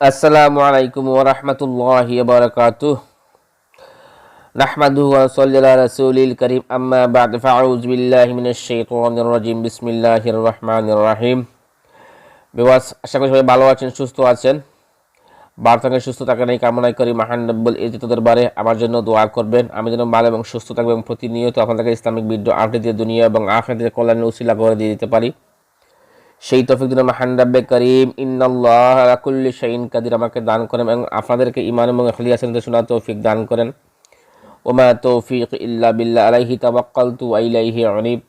আসসালামু আলাইকুম ওয়া রাহমাতুল্লাহি ওয়া বারাকাতুহু নাহমাদুহু ওয়া নুসাল্লি আলা রাসূলিল কারীম আম্মা বা'দ ফাআউযু বিল্লাহি মিনাশ শাইতানির রাজীম বিসমিল্লাহির রহমানির রহিম। বিওয়াস, আশা করি সবাই ভালো আছেন, সুস্থ আছেন। ভালো থাকেন, সুস্থ থাকেন এই কামনাই করি। মহান রব্বুল ইজ্জতের দরবারে আমার জন্য দোয়া করবেন, আমি যেন ভালো এবং সুস্থ থাকব এবং প্রতিনিয়ত আপনাদেরকে ইসলামিক ভিডিও আপডেট দিয়ে দুনিয়া এবং আখিরাতের কল্যাণের উসিলা করে দিয়ে দিতে পারি। সেই তৌফিক দিন মহান রব্বে করিম। ইন্নাল্লাহ আলা কুল্লি শাইইন কাদির আমাকে দান করেন এবং আপনাদেরকে ঈমান এবং ইখলাসের সাথে শোনার তৌফিক দান করেন। ওমা তৌফিক ইল্লা বিল্লাহ আলাইহি তাওয়াক্কালতু ওয়া ইলাইহি উনীব।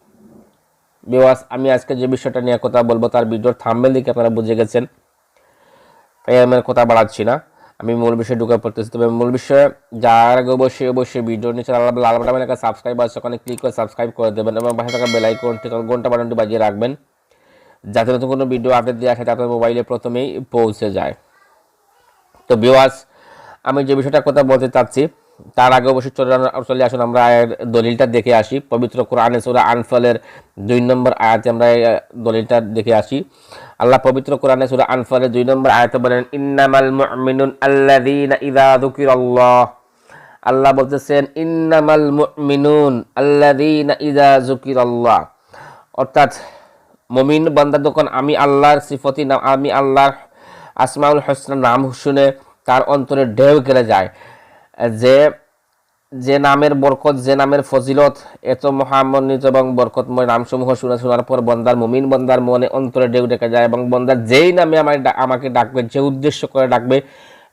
বিওয়াস, আমি আজকে যে বিষয়টা নিয়ে কথা বলবো তার ভিডিওর থাম্বনেল দেখে আপনারা বুঝে গেছেন, তাই আমি কথা বাড়াচ্ছি না, আমি মূল বিষয়ে ঢুকে পড়তেছি। তবে মূল বিষয়ে যার আগে অবশ্যই ভিডিও নিচে লাল বাটনের একটা সাবস্ক্রাইব আছে, ওখানে ক্লিক করে সাবস্ক্রাইব করে দেবেন এবং পাশে থাকা বেল আইকনটি ঘন্টা বাটনটি বাজিয়ে রাখবেন, যাতে নতুন কোনো ভিডিও আপডেট দেওয়া আসে তাদের মোবাইলে প্রথমেই পৌঁছে যায়। তো ভিউয়ার্স, আমি যে বিষয়টা কথা বলতে চাচ্ছি তার আগে অবশ্যই চলে আসুন আমরা দলিলটা দেখে আসি। পবিত্র কোরআনে সূরা আনফালের 2 নম্বর আয়াতে আমরা দলিলটা দেখে আসি। আল্লাহ পবিত্র কোরআনে সূরা আনফালের 2 নম্বর আয়াতে বলেন, ইন্নামাল মুমিনুন আল্লাযীনা ইযা যুকিরাল্লাহ। আল্লাহ বলতেছেন ইন্নামাল মুমিনুন আল্লাযীনা ইযা যুকিরাল্লাহ, অর্থাৎ মুমিন বান্দা যখন আমি আল্লাহর সিফতি নাম, আমি আল্লাহর আসমাউল হোসনা নাম শুনে তার অন্তরে ঢেউ খেলে যায়, যে নামের বরকত, যে নামের ফজিলত এত মহামন্বিত এবং বরকতময় নামসমূহ শোনার পর বন্দার, মুমিন বন্দার মনে অন্তরে ঢেউ ডেকে যায় এবং বন্দার যেই নামে আমাকে ডাকবে, যে উদ্দেশ্য করে ডাকবে,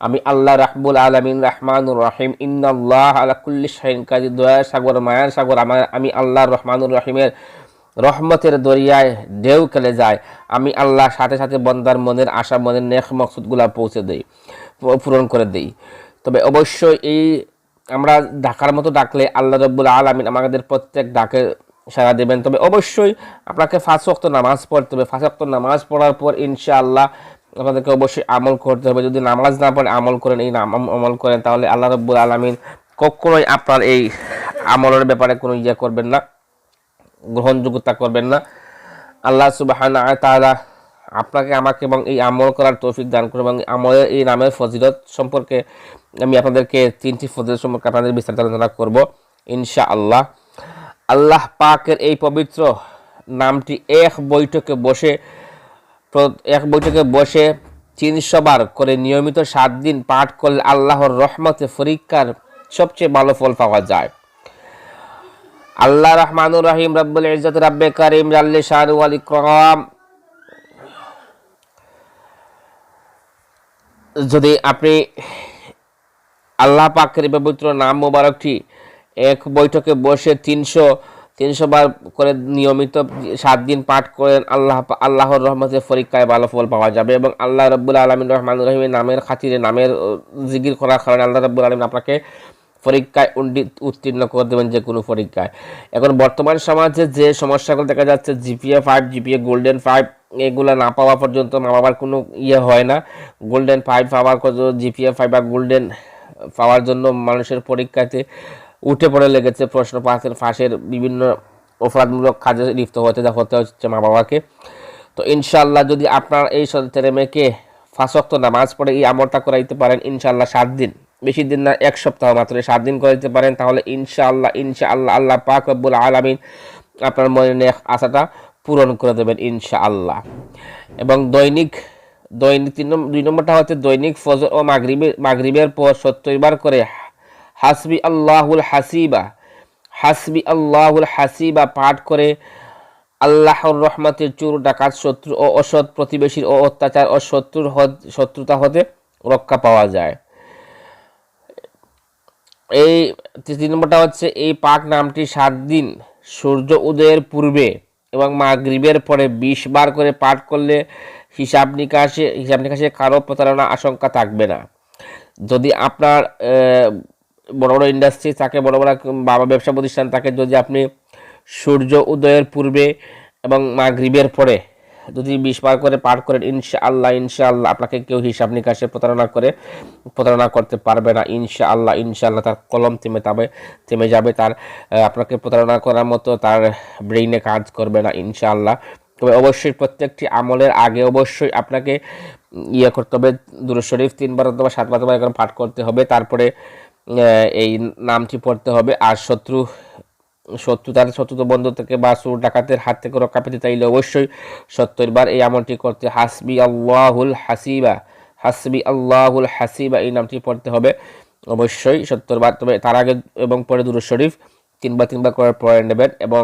আমি আল্লাহ রাব্বুল আলামিন রহমানুর রহিম, ইন্নাল্লাহ আলা কুল্লি শাইইন কাদির, দয়ার সাগর, মায়ার সাগর, আমি আল্লাহ রহমানুর রহিমের রহমতের দরিয়ায় ঢেউ খেলে যায়। আমি আল্লাহ সাথে সাথে বন্দার মনের আশা, মনের নেক মকসুদগুলা পৌঁছে দেই, পূরণ করে দেই। তবে অবশ্যই এই আমরা ডাকার মতো ডাকলে আল্লাহ রাব্বুল আলামিন আমাদের প্রত্যেক ডাকে সাড়া দেবেন। তবে অবশ্যই আপনাকে 5 ওয়াক্ত নামাজ পড়তে হবে। 5 ওয়াক্ত নামাজ পড়ার পর ইনশাআল্লাহ আপনাদেরকে অবশ্যই আমল করতে হবে। যদি নামাজ না পড়ে আমল করেন, আমল করেন, তাহলে আল্লাহ রাব্বুল আলামিন কখনোই আপনার এই আমলের ব্যাপারে কোনো করবেন না, গ্রহণযোগ্যতা করবেন না। আল্লাহ সুবহানাহু ওয়া তাআলা আপনাকে, আমাকে এবং এই আমল করার তৌফিক দান করুন। এবং আমলের এই নামের ফজিলত সম্পর্কে আমি আপনাদেরকে 3টি ফজিলত সম্পর্কে আপনাদের বিস্তারিত আলোচনা করব ইনশাআল্লাহ। আল্লাহ পাকের এই পবিত্র নামটি এক বৈঠকে বসে 300 বার করে নিয়মিত 7 দিন পাঠ করলে আল্লাহর রহমতে পরীক্ষার সবচেয়ে ভালো ফল পাওয়া যায়। আল্লাহ রহমানুর রহিম, রব্বুল ইজ্জত, রব্বে করিম, জাল্লে শানু ওয়াল ইকরাম। যদি আপনি আল্লাহ পাকের পবিত্র নাম মোবারকটি এক বৈঠকে বসে 300 বার করে নিয়মিত 7 দিন পাঠ করেন, আল্লাহর রহমতের পরীক্ষায় ভালো ফল পাওয়া যাবে। এবং আল্লাহ রব্বুল আলামিন রহমানুর রহিমের নামের খাতিরে, নামের জিকির করার কারণে আল্লাহ রব্বুল আলামিন আপনাকে পরীক্ষায় উত্তীর্ণ করে দেবেন, যে কোনো পরীক্ষায়। এখন বর্তমান সমাজে যে সমস্যাগুলো দেখা যাচ্ছে, জিপিএ 5, জিপিএ গোল্ডেন 5, এগুলো না পাওয়া পর্যন্ত মা বাবার কোনো হয় না। গোল্ডেন 5 পাওয়ার, জিপিএ 5 বা গোল্ডেন পাওয়ার জন্য মানুষের পরীক্ষাতে উঠে পড়ে লেগেছে, প্রশ্ন ফাঁসের বিভিন্ন অপরাধমূলক কাজে লিপ্ত হতে হচ্ছে মা বাবাকে। তো ইনশাআল্লাহ যদি আপনার এই ছেলে মেয়েকে 5 ওয়াক্ত নামাজ পড়ে এই আমলটা করাইতে পারেন, ইনশাআল্লাহ 7 দিন, বেশি দিন না, 1 সপ্তাহ মাত্র 7 দিন করে দিতে পারেন, তাহলে ইনশাআল্লাহ আল্লাহ পাক রব্বুল আলামিন আপনার মনের নেক আশাটা পূরণ করে দেবেন ইনশাআল্লাহ। এবং দৈনিক 2 নম্বরটা হচ্ছে দৈনিক ফজর ও মাগরিবের পর 70 বার করে হাসবি আল্লাহুল হাসিবা পাঠ করে আল্লাহর রহমতের চোর, ডাকাত, শত্রু ও অসৎ প্রতিবেশীর ও অত্যাচার ও শত্রুতা হতে রক্ষা পাওয়া যায়। এই 3 নম্বরটা হচ্ছে এই পাক নামটি 7 দিন সূর্য উদয়ের পূর্বে এবং মাগরিবের পরে 20 বার করে পাঠ করলে হিসাব নিকাশে কারো প্রতারণা আশঙ্কা থাকবে না। যদি আপনার বড় বড় ইন্ডাস্ট্রি থাকে, বড় বড় ব্যবসা প্রতিষ্ঠান থাকে, যদি আপনি সূর্য উদয়ের পূর্বে এবং মাগরিবের পরে যদি 20 বার করে পাঠ করেন, ইনশাআল্লাহ আপনাকে কেউ হিসাব নিকাশে প্রতারণা করতে পারবে না। ইনশাআল্লাহ তার কলম থেমে যাবে, তার আপনাকে প্রতারণা করার মতো তার ব্রেইনে কাজ করবে না ইনশাআল্লাহ। তবে অবশ্যই প্রত্যেকটি আমলের আগে অবশ্যই আপনাকে ইয়ে করতে হবে, দুরূদ শরীফ 3 বার অথবা 7 বার করে পাঠ করতে হবে। তারপরে এই নামটি পড়তে হবে। আর শত্রুতা বন্ধু থেকে বা চোর ডাকাতের হাত থেকে রক্ষা পেতে চাইলে অবশ্যই 70 বার এই আমলটি করতে, হাসবি আল্লাহুল হাসিবা এই নামটি পড়তে হবে অবশ্যই 70 বার। তবে তার আগে এবং পরে দুরূদ শরীফ 3 বার করে পড়ে নেবেন এবং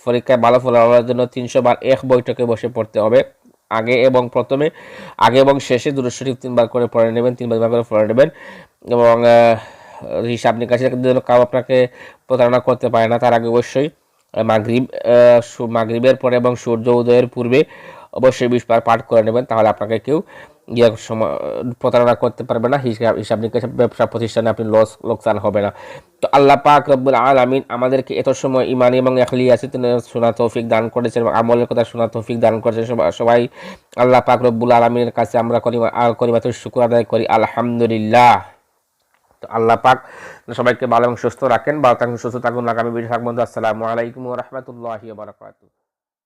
পরীক্ষায় ভালো ফল হওয়ার জন্য 300 বার এক বৈঠকে বসে পড়তে হবে। আগে এবং শেষে দুরূদ শরীফ 3 বার করে পড়ে নেবেন, 3 বার করে পড়ে নেবেন এবং হিসাব নিকাশের জন্য কাউ আপনাকে প্রতারণা করতে পারে না। তার আগে অবশ্যই মাগরিবের পরে এবং সূর্য উদয়ের পূর্বে অবশ্যই 20 বার পাঠ করে নেবেন, তাহলে আপনাকে কেউ প্রতারণা করতে পারবে না। হিসাব নিকাশ ব্যবসা প্রতিষ্ঠানে আপনি লোকসান হবে না। তো আল্লাহ পাক রব্বুল আলামিন আমাদেরকে এত সময় ইমানি এবং ইখলাসে শোনা তৌফিক দান করেছেন এবং আমলের কথা শোনা তৌফিক দান করেছেন। সবাই আল্লাহ পাক রব্বুল আলামিনের কাছে আমরা করিমাতুল শুকর আদায় করি, আলহামদুলিল্লাহ। তো আল্লাহ পাক সবাইকে ভালো এবং সুস্থ রাখেন। ভালো থাকুন, সুস্থ থাকুন। আগামী ভিডিও থাকবেন। আসসালামু আলাইকুম ওয়া রাহমাতুল্লাহি ওয়া বারাকাতুহু।